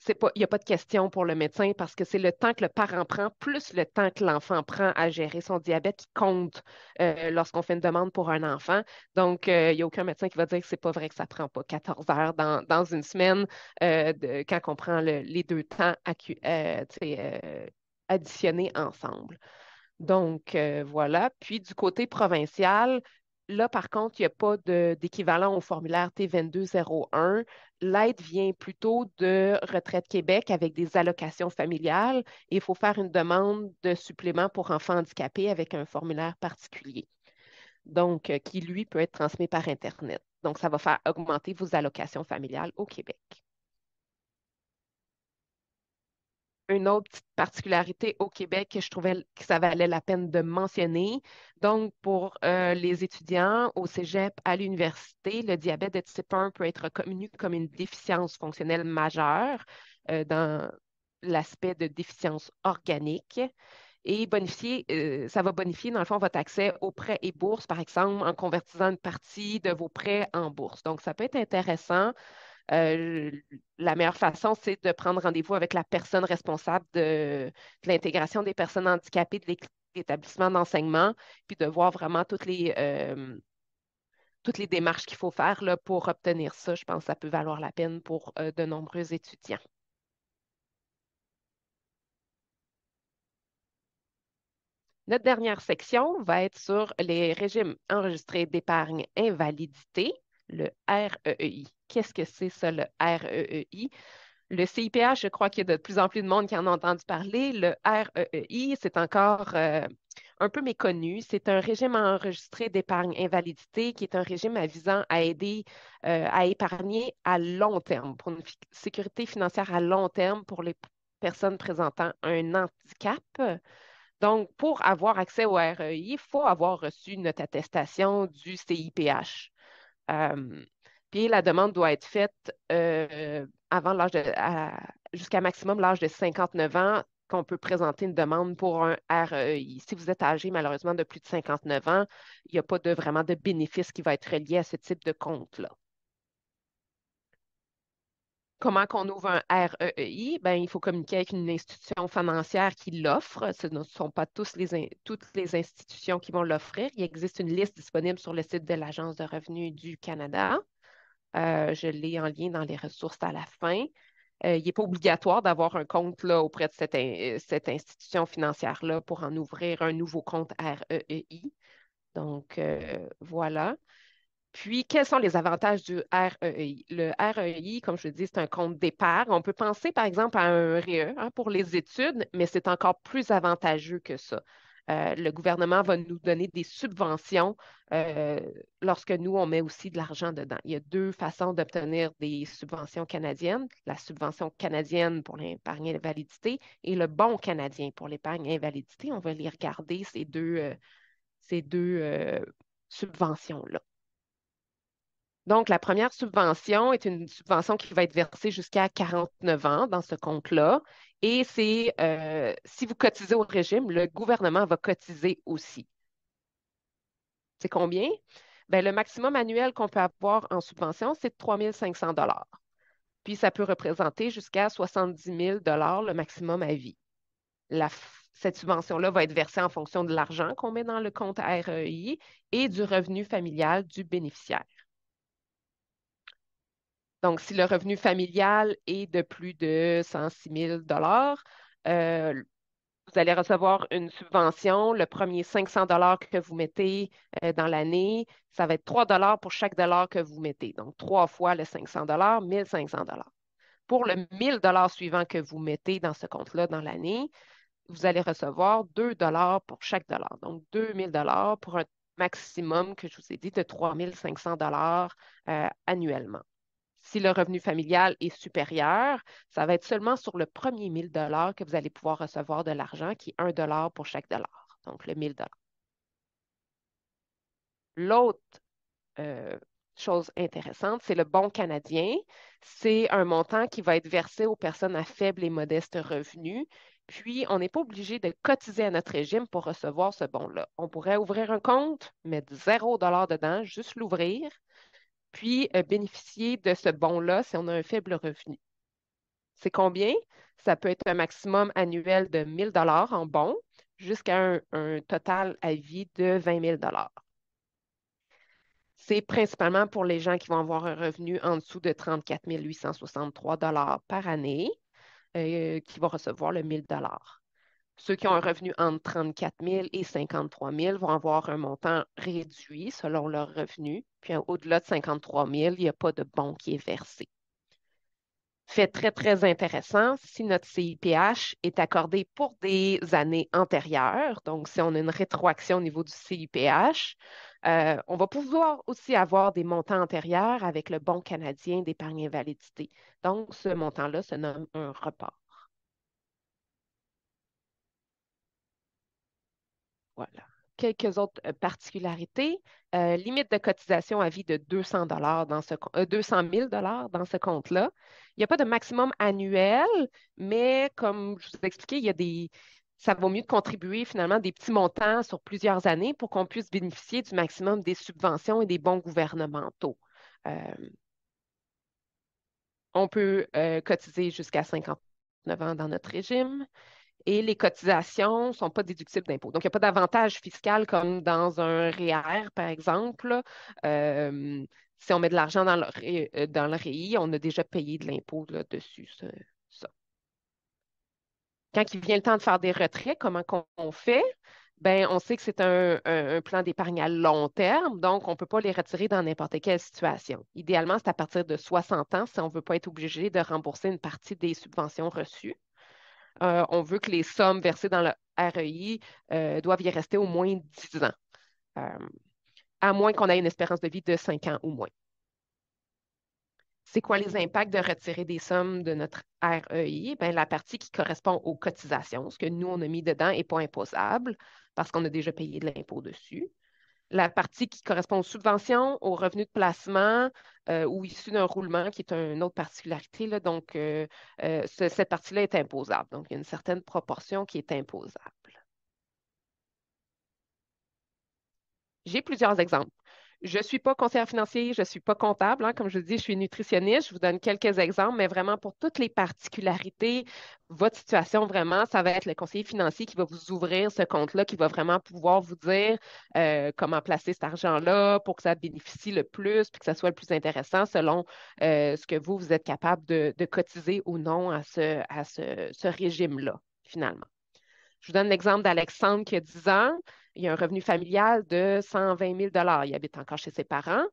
c'est pas, il n'y a pas de question pour le médecin parce que c'est le temps que le parent prend plus le temps que l'enfant prend à gérer son diabète qui compte lorsqu'on fait une demande pour un enfant. Donc, il n'y a aucun médecin qui va dire que c'est pas vrai que ça prend pas 14 heures dans une semaine quand on prend les deux temps tu sais, additionnés ensemble. Donc, voilà. Puis, du côté provincial, là, par contre, il n'y a pas d'équivalent au formulaire T2201. L'aide vient plutôt de Retraite Québec avec des allocations familiales et il faut faire une demande de supplément pour enfants handicapés avec un formulaire particulier. Donc, qui, lui, peut être transmis par Internet. Donc, ça va faire augmenter vos allocations familiales au Québec. Une autre petite particularité au Québec que je trouvais que ça valait la peine de mentionner. Donc, pour les étudiants au cégep, à l'université, le diabète de type 1 peut être reconnu comme une déficience fonctionnelle majeure dans l'aspect de déficience organique. Et ça va bonifier, dans le fond, votre accès aux prêts et bourses, par exemple, en convertissant une partie de vos prêts en bourse. Donc, ça peut être intéressant. Euh, la meilleure façon, c'est de prendre rendez-vous avec la personne responsable de l'intégration des personnes handicapées de l'établissement d'enseignement, puis de voir vraiment toutes les démarches qu'il faut faire là, pour obtenir ça. Je pense que ça peut valoir la peine pour de nombreux étudiants. Notre dernière section va être sur les régimes enregistrés d'épargne invalidité, le REEI. Qu'est-ce que c'est ça, le REEI? Le CIPH, je crois qu'il y a de plus en plus de monde qui en a entendu parler. Le REEI, c'est encore un peu méconnu. C'est un régime enregistré d'épargne invalidité qui est un régime visant à aider à épargner à long terme, pour une sécurité financière à long terme pour les personnes présentant un handicap. Donc, pour avoir accès au REI, il faut avoir reçu notre attestation du CIPH. Euh, Puis la demande doit être faite avant jusqu'à maximum l'âge de 59 ans qu'on peut présenter une demande pour un REI. Si vous êtes âgé malheureusement de plus de 59 ans, il n'y a pas vraiment de bénéfice qui va être lié à ce type de compte-là. Comment qu'on ouvre un REEI? Ben, il faut communiquer avec une institution financière qui l'offre. Ce ne sont pas toutes les institutions qui vont l'offrir. Il existe une liste disponible sur le site de l'Agence de revenus du Canada. Je l'ai en lien dans les ressources à la fin. Il n'est pas obligatoire d'avoir un compte là, auprès de cette institution financière-là pour en ouvrir un nouveau compte REEI. Donc, voilà. Puis, quels sont les avantages du REI? Le REI, comme je le dis, c'est un compte d'épargne. On peut penser, par exemple, à un REE pour les études, mais c'est encore plus avantageux que ça. Le gouvernement va nous donner des subventions euh, lorsque nous, on met aussi de l'argent dedans. Il y a deux façons d'obtenir des subventions canadiennes. La subvention canadienne pour l'épargne invalidité et le bon canadien pour l'épargne invalidité. On va les regarder, ces deux subventions-là. Donc, la première subvention est une subvention qui va être versée jusqu'à 49 ans dans ce compte-là. Et c'est, si vous cotisez au régime, le gouvernement va cotiser aussi. C'est combien? Ben, le maximum annuel qu'on peut avoir en subvention, c'est de 3 500 dollars. Puis, ça peut représenter jusqu'à 70 000 dollars le maximum à vie. Cette subvention-là va être versée en fonction de l'argent qu'on met dans le compte REI et du revenu familial du bénéficiaire. Donc, si le revenu familial est de plus de 106 000 vous allez recevoir une subvention. Le premier 500 que vous mettez dans l'année, ça va être 3 pour chaque dollar que vous mettez. Donc, trois fois le 500 1 500 Pour le 1 000 suivant que vous mettez dans ce compte-là dans l'année, vous allez recevoir 2 pour chaque dollar. Donc, 2 000 pour un maximum que je vous ai dit de 3 500 annuellement. Si le revenu familial est supérieur, ça va être seulement sur le premier 1 000 que vous allez pouvoir recevoir de l'argent, qui est 1 pour chaque dollar, donc le 1 000. L'autre euh, chose intéressante, c'est le bon canadien. C'est un montant qui va être versé aux personnes à faible et modeste revenu. Puis, on n'est pas obligé de cotiser à notre régime pour recevoir ce bon-là. On pourrait ouvrir un compte, mettre 0 dedans, juste l'ouvrir, puis bénéficier de ce bon-là si on a un faible revenu. C'est combien? Ça peut être un maximum annuel de 1 000 en bons jusqu'à un total à vie de 20 000. C'est principalement pour les gens qui vont avoir un revenu en dessous de 34 863 par année qui vont recevoir le 1 000. Ceux qui ont un revenu entre 34 000 et 53 000 vont avoir un montant réduit selon leur revenu. Puis au-delà de 53 000, il n'y a pas de bon qui est versé. Fait très, très intéressant si notre CIPH est accordé pour des années antérieures. Donc, si on a une rétroaction au niveau du CIPH, on va pouvoir aussi avoir des montants antérieurs avec le bon canadien d'épargne invalidité. Donc, ce montant-là se nomme un report. Voilà. Quelques autres particularités. Limite de cotisation à vie de 200 dans 200 000 dans ce compte-là. Il n'y a pas de maximum annuel, mais comme je vous ai expliqué, ça vaut mieux de contribuer finalement des petits montants sur plusieurs années pour qu'on puisse bénéficier du maximum des subventions et des bons gouvernementaux. Euh, on peut cotiser jusqu'à 59 ans dans notre régime et les cotisations ne sont pas déductibles d'impôts. Donc, il n'y a pas d'avantage fiscal comme dans un REER, par exemple. Là. Euh, si on met de l'argent dans le REI, on a déjà payé de l'impôt là, dessus. Ça. Quand il vient le temps de faire des retraits, comment qu'on fait? Ben, on sait que c'est un plan d'épargne à long terme, donc on ne peut pas les retirer dans n'importe quelle situation. Idéalement, c'est à partir de 60 ans si on ne veut pas être obligé de rembourser une partie des subventions reçues. On veut que les sommes versées dans le REI doivent y rester au moins 10 ans, euh, à moins qu'on ait une espérance de vie de 5 ans ou moins. C'est quoi les impacts de retirer des sommes de notre REI? Ben, la partie qui correspond aux cotisations, ce que nous, on a mis dedans, n'est pas imposable parce qu'on a déjà payé de l'impôt dessus. La partie qui correspond aux subventions, aux revenus de placement ou issus d'un roulement, qui est une autre particularité, là. Donc, cette partie-là est imposable. Donc, il y a une certaine proportion qui est imposable. J'ai plusieurs exemples. Je ne suis pas conseillère financier, je ne suis pas comptable, hein. Comme je dis, je suis nutritionniste. Je vous donne quelques exemples, mais vraiment pour toutes les particularités, votre situation, vraiment, ça va être le conseiller financier qui va vous ouvrir ce compte-là, qui va vraiment pouvoir vous dire comment placer cet argent-là pour que ça bénéficie le plus, puis que ça soit le plus intéressant selon ce que vous êtes capable de cotiser ou non à ce régime-là, finalement. Je vous donne l'exemple d'Alexandre qui a 10 ans. Il a un revenu familial de 120 000. Il habite encore chez ses parents.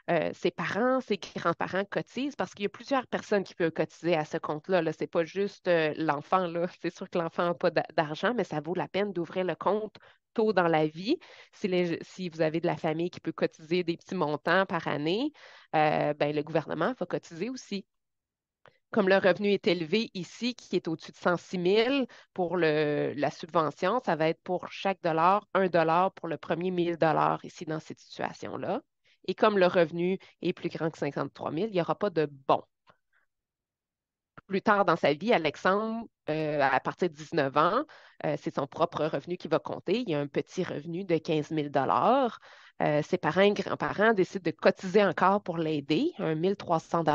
Ses parents, ses grands-parents cotisent parce qu'il y a plusieurs personnes qui peuvent cotiser à ce compte-là. Là. Ce n'est pas juste l'enfant. Là. C'est sûr que l'enfant n'a pas d'argent, mais ça vaut la peine d'ouvrir le compte tôt dans la vie. Si vous avez de la famille qui peut cotiser des petits montants par année, ben, le gouvernement va cotiser aussi. Comme le revenu est élevé ici, qui est au-dessus de 106 000 pour la subvention, ça va être pour chaque dollar, 1 dollar pour le premier 1 000 $ ici dans cette situation-là. Et comme le revenu est plus grand que 53 000, il n'y aura pas de bon. Plus tard dans sa vie, Alexandre, à partir de 19 ans, c'est son propre revenu qui va compter. Il y a un petit revenu de 15 000 Ses parents et grands-parents décident de cotiser encore pour l'aider, un 1 300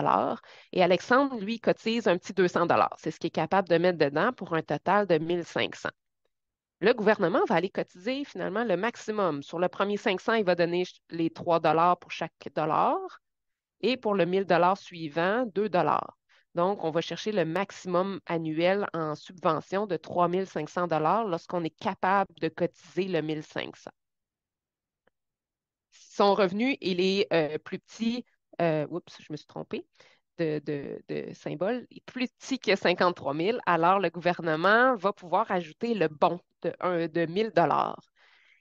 Et Alexandre, lui, cotise un petit 200 C'est ce qu'il est capable de mettre dedans pour un total de 1 500. Le gouvernement va aller cotiser finalement le maximum. Sur le premier 500, il va donner les 3 pour chaque dollar. Et pour le 1 000 $ suivant, 2 $ Donc, on va chercher le maximum annuel en subvention de 3 500 lorsqu'on est capable de cotiser le 1 500. Son revenu, il est plus petit, oups, je me suis trompée de symbole, il est plus petit que 53 000, alors le gouvernement va pouvoir ajouter le bon de 1 000 $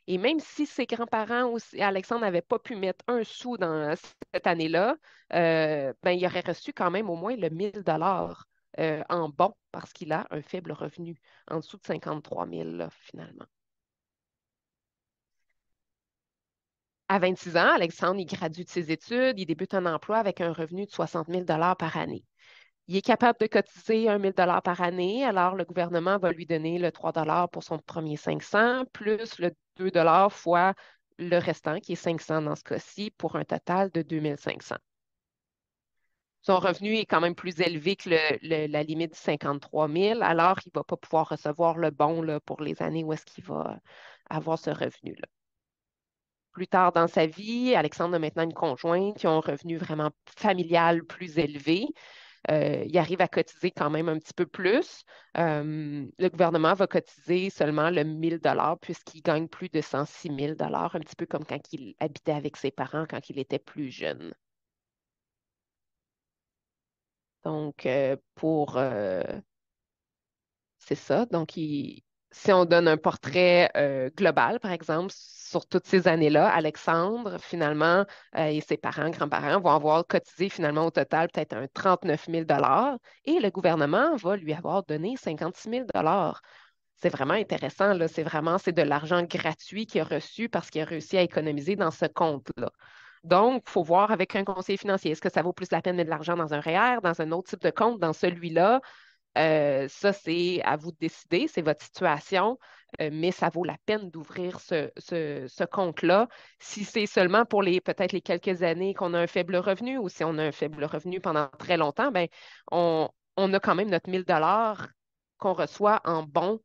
Et même si ses grands-parents ou si Alexandre n'avait pas pu mettre un sou dans cette année-là, ben, il aurait reçu quand même au moins le 1 000 $ en bon parce qu'il a un faible revenu, en dessous de 53 000 là, finalement. À 26 ans, Alexandre, il gradue de ses études, il débute un emploi avec un revenu de 60 000 par année. Il est capable de cotiser 1 000 $ par année, alors le gouvernement va lui donner le 3 pour son premier 500, plus le 2 fois le restant, qui est 500 dans ce cas-ci, pour un total de 2 500. Son revenu est quand même plus élevé que la limite de 53 000, alors il ne va pas pouvoir recevoir le bon là, pour les années où est-ce qu'il va avoir ce revenu-là. Plus tard dans sa vie, Alexandre a maintenant une conjointe qui a un revenu vraiment familial plus élevé. Il arrive à cotiser quand même un petit peu plus. Le gouvernement va cotiser seulement le 1 000 $ puisqu'il gagne plus de 106 000 un petit peu comme quand il habitait avec ses parents quand il était plus jeune. Donc, c'est ça. Donc, si on donne un portrait global, par exemple, sur toutes ces années-là, Alexandre, finalement, et ses parents, grands-parents vont avoir cotisé finalement au total peut-être un 39 000 et le gouvernement va lui avoir donné 56 000 . C'est vraiment intéressant, là. C'est de l'argent gratuit qu'il a reçu parce qu'il a réussi à économiser dans ce compte-là. Donc, il faut voir avec un conseiller financier, est-ce que ça vaut plus la peine de mettre de l'argent dans un REER, dans un autre type de compte, dans celui-là? Ça, c'est à vous de décider, c'est votre situation, mais ça vaut la peine d'ouvrir ce compte-là. Si c'est seulement pour peut-être les quelques années qu'on a un faible revenu ou si on a un faible revenu pendant très longtemps, ben, on a quand même notre 1000 $ qu'on reçoit en bon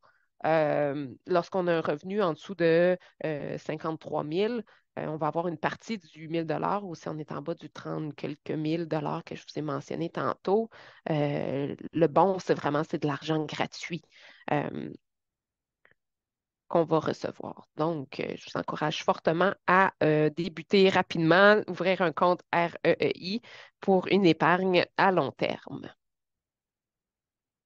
lorsqu'on a un revenu en dessous de 53 000. On va avoir une partie du 1000 $ ou si on est en bas du 30 quelques mille dollars que je vous ai mentionné tantôt. Le bon, c'est de l'argent gratuit euh, qu'on va recevoir. Donc, je vous encourage fortement à débuter rapidement, ouvrir un compte REEI pour une épargne à long terme.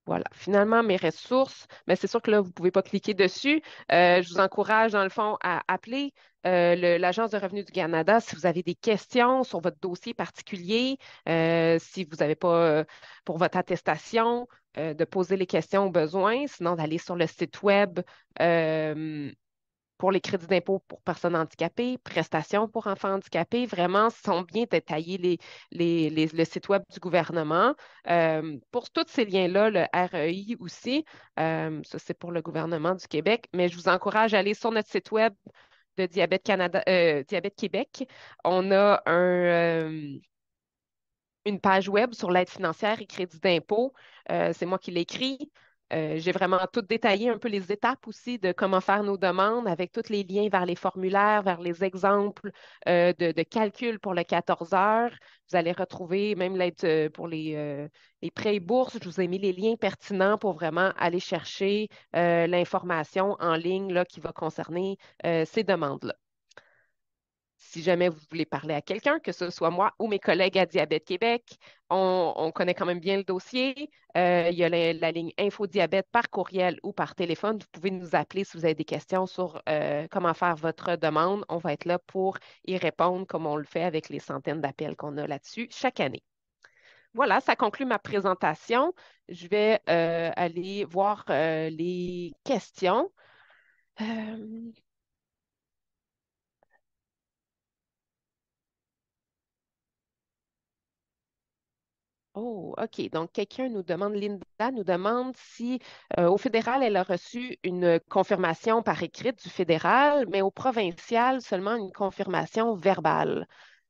Voilà. Finalement, mes ressources, mais c'est sûr que là, vous ne pouvez pas cliquer dessus. Je vous encourage, dans le fond, à appeler l'Agence de revenus du Canada si vous avez des questions sur votre dossier particulier, si vous n'avez pas pour votre attestation, de poser les questions au besoin, sinon d'aller sur le site web. euh, pour les crédits d'impôt pour personnes handicapées, prestations pour enfants handicapés, vraiment sont bien détaillés le site web du gouvernement. Pour tous ces liens-là, le REI aussi, ça c'est pour le gouvernement du Québec, mais je vous encourage à aller sur notre site web de Diabète Canada, Diabète Québec. On a une page web sur l'aide financière et crédit d'impôt. C'est moi qui l'ai écrit. J'ai vraiment tout détaillé, un peu les étapes aussi de comment faire nos demandes avec tous les liens vers les formulaires, vers les exemples de calcul pour le 14 heures. Vous allez retrouver même l'aide pour les prêts et bourses. Je vous ai mis les liens pertinents pour vraiment aller chercher l'information en ligne là, qui va concerner ces demandes-là. Si jamais vous voulez parler à quelqu'un, que ce soit moi ou mes collègues à Diabète Québec, on connaît quand même bien le dossier. Il y a la ligne InfoDiabète par courriel ou par téléphone. Vous pouvez nous appeler si vous avez des questions sur comment faire votre demande. On va être là pour y répondre comme on le fait avec les centaines d'appels qu'on a là-dessus chaque année. Voilà, ça conclut ma présentation. Je vais aller voir les questions. Euh, Oh, OK. Donc, Linda nous demande si au fédéral, elle a reçu une confirmation par écrit du fédéral, mais au provincial, seulement une confirmation verbale.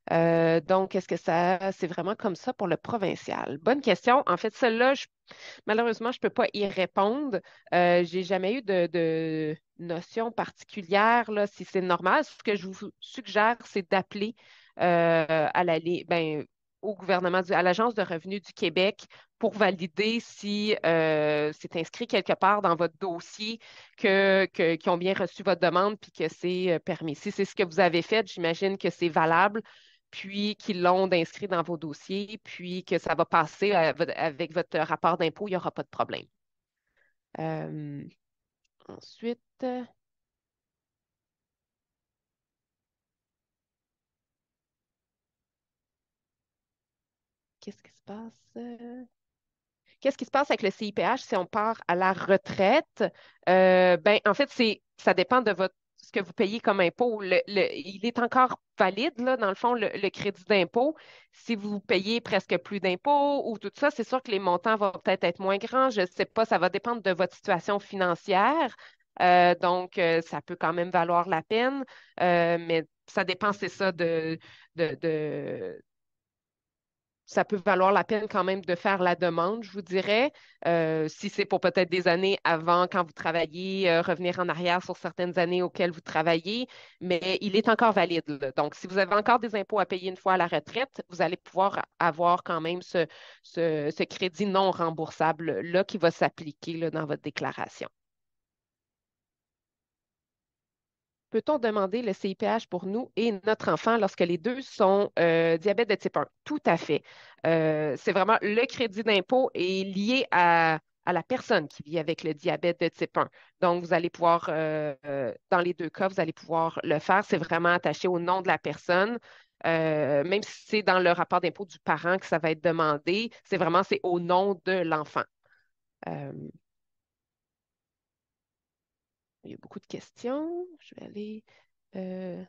Donc, est-ce que c'est vraiment comme ça pour le provincial? Bonne question. En fait, celle-là, malheureusement, je ne peux pas y répondre. J'ai jamais eu de notion particulière, là, si c'est normal. Ce que je vous suggère, c'est d'appeler ben, au gouvernement, à l'Agence de revenus du Québec pour valider si c'est inscrit quelque part dans votre dossier qu'ils ont bien reçu votre demande puis que c'est permis. Si c'est ce que vous avez fait, j'imagine que c'est valable puis qu'ils l'ont inscrit dans vos dossiers, puis que ça va passer avec votre rapport d'impôt, il n'y aura pas de problème. Euh, ensuite, qu'est-ce qui se passe? Qu'est-ce qui se passe avec le CIPH si on part à la retraite? Ben, en fait, ça dépend de ce que vous payez comme impôt. Il est encore valide, là, dans le fond, le crédit d'impôt. Si vous payez presque plus d'impôts ou tout ça, c'est sûr que les montants vont peut-être être moins grands. Je ne sais pas, ça va dépendre de votre situation financière. Donc, ça peut quand même valoir la peine, mais ça dépend, c'est ça, de, ça peut valoir la peine quand même de faire la demande, je vous dirais. Si c'est pour peut-être des années avant, quand vous travaillez, revenir en arrière sur certaines années auxquelles vous travaillez, mais il est encore valide, là. Donc, si vous avez encore des impôts à payer une fois à la retraite, vous allez pouvoir avoir quand même ce crédit non remboursable-là qui va s'appliquer là, dans votre déclaration. Peut-on demander le CIPH pour nous et notre enfant lorsque les deux sont diabète de type 1? Tout à fait. C'est vraiment le crédit d'impôt est lié à la personne qui vit avec le diabète de type 1. Donc, vous allez pouvoir, dans les deux cas, vous allez pouvoir le faire. C'est vraiment attaché au nom de la personne. Même si c'est dans le rapport d'impôt du parent que ça va être demandé, c'est au nom de l'enfant. Euh, Il y a beaucoup de questions. Je vais aller. euh,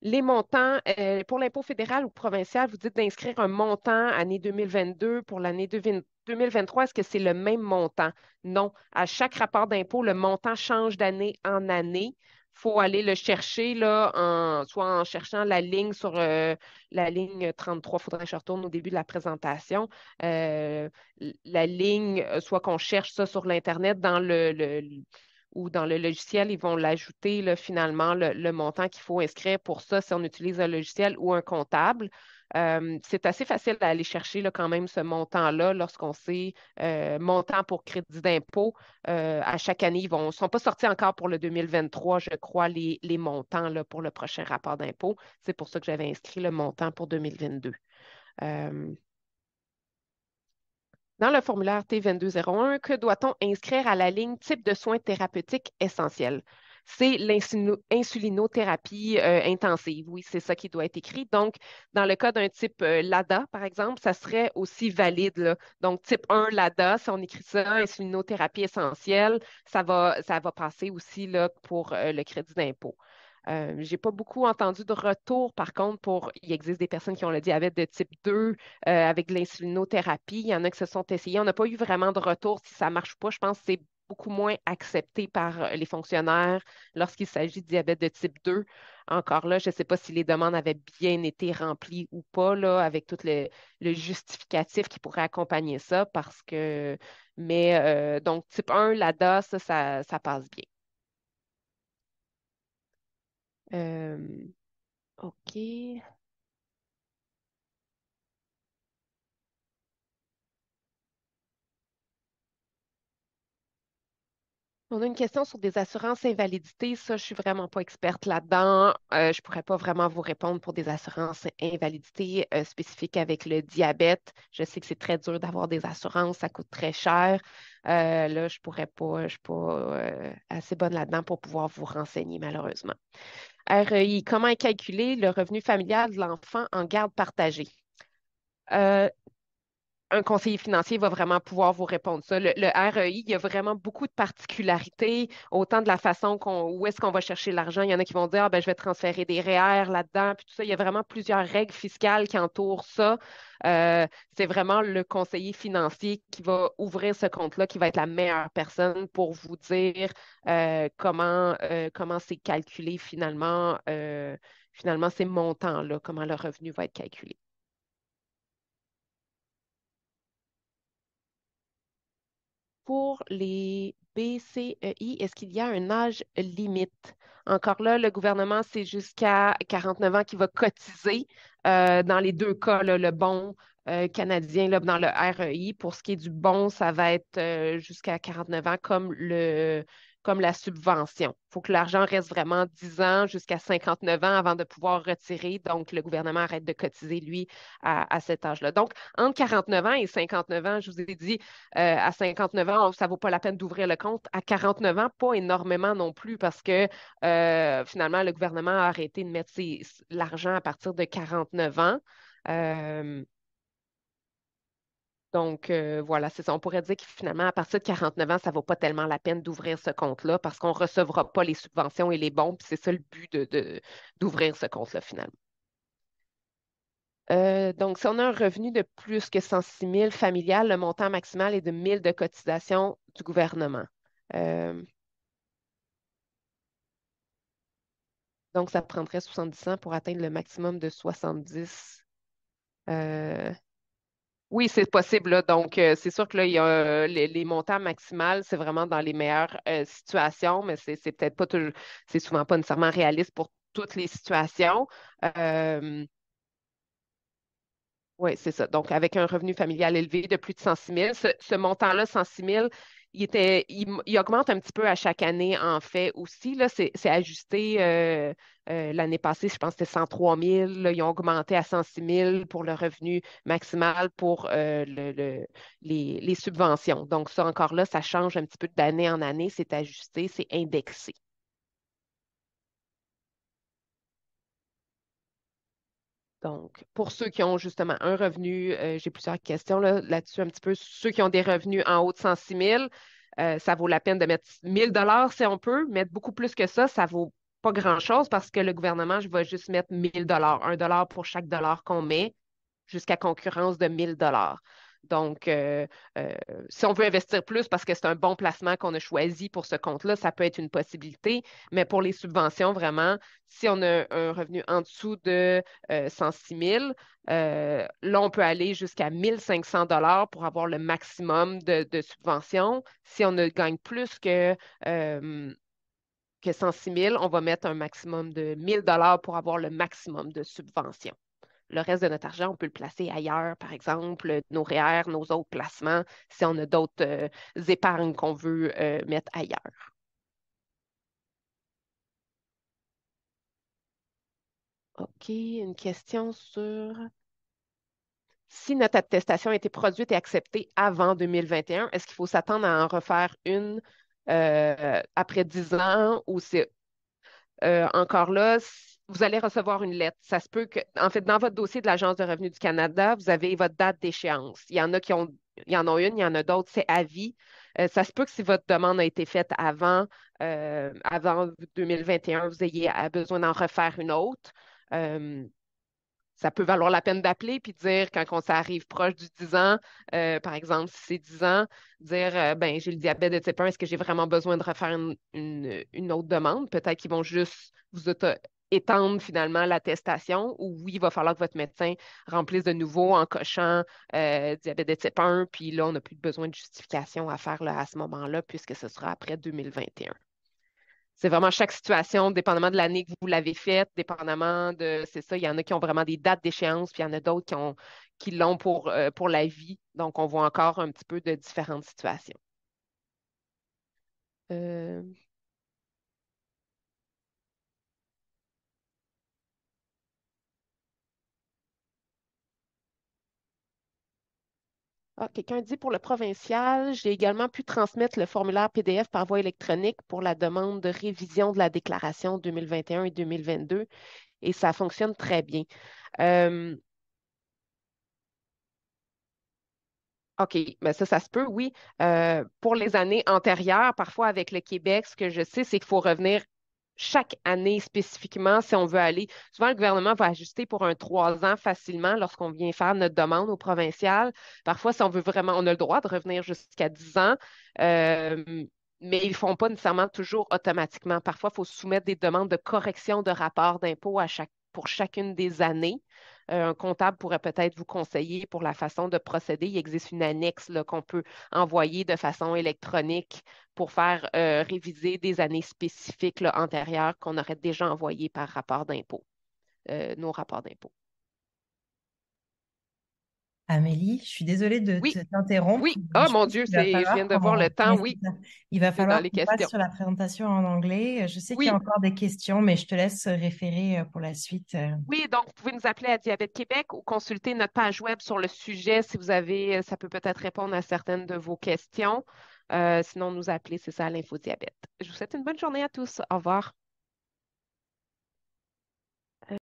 Les montants, pour l'impôt fédéral ou provincial, vous dites d'inscrire un montant année 2022 pour l'année 2023. Est-ce que c'est le même montant? Non. À chaque rapport d'impôt, le montant change d'année en année. Il faut aller le chercher là, soit en cherchant la ligne sur la ligne 33. Il faudrait que je retourne au début de la présentation. Euh, la ligne, soit qu'on cherche ça sur l'Internet dans ou dans le logiciel, ils vont l'ajouter là, finalement le montant qu'il faut inscrire pour ça si on utilise un logiciel ou un comptable. C'est assez facile d'aller chercher là, quand même ce montant-là lorsqu'on sait montant pour crédit d'impôt. À chaque année, ils ne sont pas sortis encore pour le 2023, je crois, les montants là, pour le prochain rapport d'impôt. C'est pour ça que j'avais inscrit le montant pour 2022. Euh, Dans le formulaire T2201, que doit-on inscrire à la ligne type de soins thérapeutiques essentiels? C'est l'insulinothérapie intensive. Oui, c'est ça qui doit être écrit. Donc, dans le cas d'un type LADA, par exemple, ça serait aussi valide, là. Donc, type 1 LADA, si on écrit ça, insulinothérapie essentielle, ça va passer aussi là, pour le crédit d'impôt. J'ai pas beaucoup entendu de retour, par contre, il existe des personnes qui ont le diabète de type 2 avec de l'insulinothérapie. Il y en a qui se sont essayés. On n'a pas eu vraiment de retour si ça marche pas. Je pense que c'est beaucoup moins accepté par les fonctionnaires lorsqu'il s'agit de diabète de type 2. Encore là, je ne sais pas si les demandes avaient bien été remplies ou pas, là, avec tout le justificatif qui pourrait accompagner ça, mais donc, type 1, l'ADA, ça passe bien. Euh, OK. On a une question sur des assurances invalidité. Ça, je suis vraiment pas experte là-dedans. Je pourrais pas vraiment vous répondre pour des assurances invalidité spécifiques avec le diabète. Je sais que c'est très dur d'avoir des assurances, ça coûte très cher. Là, je pourrais pas, je suis pas assez bonne là-dedans pour pouvoir vous renseigner, malheureusement. REI, comment est calculé le revenu familial de l'enfant en garde partagée? Euh, un conseiller financier va vraiment pouvoir vous répondre ça. Le REI, il y a vraiment beaucoup de particularités, autant de la façon où est-ce qu'on va chercher l'argent. Il y en a qui vont dire, ah, ben, je vais transférer des REER là-dedans, puis tout ça. Il y a vraiment plusieurs règles fiscales qui entourent ça. C'est vraiment le conseiller financier qui va ouvrir ce compte-là, qui va être la meilleure personne pour vous dire comment c'est calculé finalement ces montants-là, comment le revenu va être calculé. Pour les BCEI, est-ce qu'il y a un âge limite? Encore là, le gouvernement, c'est jusqu'à 49 ans qui va cotiser. Dans les deux cas, là, le bon canadien, là, dans le REI, pour ce qui est du bon, ça va être jusqu'à 49 ans comme la subvention. Il faut que l'argent reste vraiment 10 ans jusqu'à 59 ans avant de pouvoir retirer. Donc, le gouvernement arrête de cotiser, lui, à cet âge-là. Donc, entre 49 ans et 59 ans, je vous ai dit, à 59 ans, ça ne vaut pas la peine d'ouvrir le compte. À 49 ans, pas énormément non plus parce que finalement, le gouvernement a arrêté de mettre l'argent à partir de 49 ans. Euh, voilà, c'est ça. On pourrait dire que finalement, à partir de 49 ans, ça ne vaut pas tellement la peine d'ouvrir ce compte-là parce qu'on ne recevra pas les subventions et les bons. Puis c'est ça le but d'ouvrir ce compte-là finalement. Donc, si on a un revenu de plus que 106 000 familial, le montant maximal est de 1 000 de cotisation du gouvernement. Euh, donc, ça prendrait 70 ans pour atteindre le maximum de 70. Euh, oui, c'est possible, là. Donc, c'est sûr que là, il y a les montants maximales, c'est vraiment dans les meilleures situations, mais c'est peut-être pas c'est souvent pas nécessairement réaliste pour toutes les situations. Euh, Oui, c'est ça. Donc, avec un revenu familial élevé de plus de 106 000, ce montant-là, 106 000, il augmente un petit peu à chaque année, en fait, aussi. Là, c'est ajusté. L'année passée, je pense que c'était 103 000. Là, ils ont augmenté à 106 000 pour le revenu maximal pour les subventions. Donc, ça, encore là, ça change un petit peu d'année en année. C'est ajusté, c'est indexé. Donc, pour ceux qui ont justement un revenu, j'ai plusieurs questions là, là-dessus un petit peu. Ceux qui ont des revenus en haut de 106 000, Ça vaut la peine de mettre 1 000 $ si on peut. Mettre beaucoup plus que ça vaut pas grand-chose parce que le gouvernement, je vais juste mettre 1 000 $, 1 $ pour chaque dollar qu'on met, jusqu'à concurrence de 1 000 $. Donc, euh, si on veut investir plus parce que c'est un bon placement qu'on a choisi pour ce compte-là, ça peut être une possibilité. Mais pour les subventions, vraiment, si on a un revenu en dessous de 106 000, là, on peut aller jusqu'à 1 500 $ pour avoir le maximum de subventions. Si on ne gagne plus que 106 000, on va mettre un maximum de 1 000 $ pour avoir le maximum de subventions. Le reste de notre argent, on peut le placer ailleurs, par exemple, nos REER, nos autres placements, si on a d'autres épargnes qu'on veut mettre ailleurs. OK, une question sur si notre attestation a été produite et acceptée avant 2021, est-ce qu'il faut s'attendre à en refaire une après 10 ans ou c'est encore là, vous allez recevoir une lettre. Ça se peut que, en fait, dans votre dossier de l'Agence de revenus du Canada, vous avez votre date d'échéance. Il y en a une, il y en a d'autres, c'est à vie. Ça se peut que si votre demande a été faite avant 2021, vous ayez besoin d'en refaire une autre. Euh, Ça peut valoir la peine d'appeler puis dire quand on s'arrive proche du 10 ans, par exemple, si c'est 10 ans, dire ben j'ai le diabète de type 1, est-ce que j'ai vraiment besoin de refaire une autre demande? Peut-être qu'ils vont juste étendre finalement l'attestation ou oui, il va falloir que votre médecin remplisse de nouveau en cochant diabète de type 1, puis là, on n'a plus besoin de justification à faire là, à ce moment-là, puisque ce sera après 2021. C'est vraiment chaque situation, dépendamment de l'année que vous l'avez faite, dépendamment de, c'est ça, il y en a qui ont vraiment des dates d'échéance, puis il y en a d'autres qui l'ont pour la vie. Donc, on voit encore un petit peu de différentes situations. Euh, Quelqu'un dit pour le provincial, j'ai également pu transmettre le formulaire PDF par voie électronique pour la demande de révision de la déclaration 2021 et 2022 et ça fonctionne très bien. Euh, OK, ben ça se peut, oui. Pour les années antérieures, parfois avec le Québec, ce que je sais, c'est qu'il faut revenir chaque année spécifiquement si on veut aller. Souvent, le gouvernement va ajuster pour un 3 ans facilement lorsqu'on vient faire notre demande au provincial. Parfois, si on veut vraiment, on a le droit de revenir jusqu'à 10 ans, euh, mais ils ne font pas nécessairement toujours automatiquement. Parfois, il faut soumettre des demandes de correction de rapport d'impôt pour chacune des années. Un comptable pourrait peut-être vous conseiller pour la façon de procéder. Il existe une annexe là, qu'on peut envoyer de façon électronique pour faire réviser des années spécifiques là, antérieures qu'on aurait déjà envoyées par rapport d'impôt, nos rapports d'impôt. Amélie, je suis désolée de Oui, t'interrompre. oui. Ah, Je mon pense Dieu, qu'il va je viens falloir de voir le temps. ouais, c'est Oui, ça. Il va c'est dans falloir les qu'on passe questions. sur la présentation en anglais. Je sais qu'il y a Oui, encore des questions, mais je te laisse référer pour la suite. oui. Donc, vous pouvez nous appeler à Diabète Québec ou consulter notre page web sur le sujet si vous avez, ça peut peut-être répondre à certaines de vos questions. Sinon, nous appeler, c'est ça, à l'Infodiabète. Je vous souhaite une bonne journée à tous. Au revoir.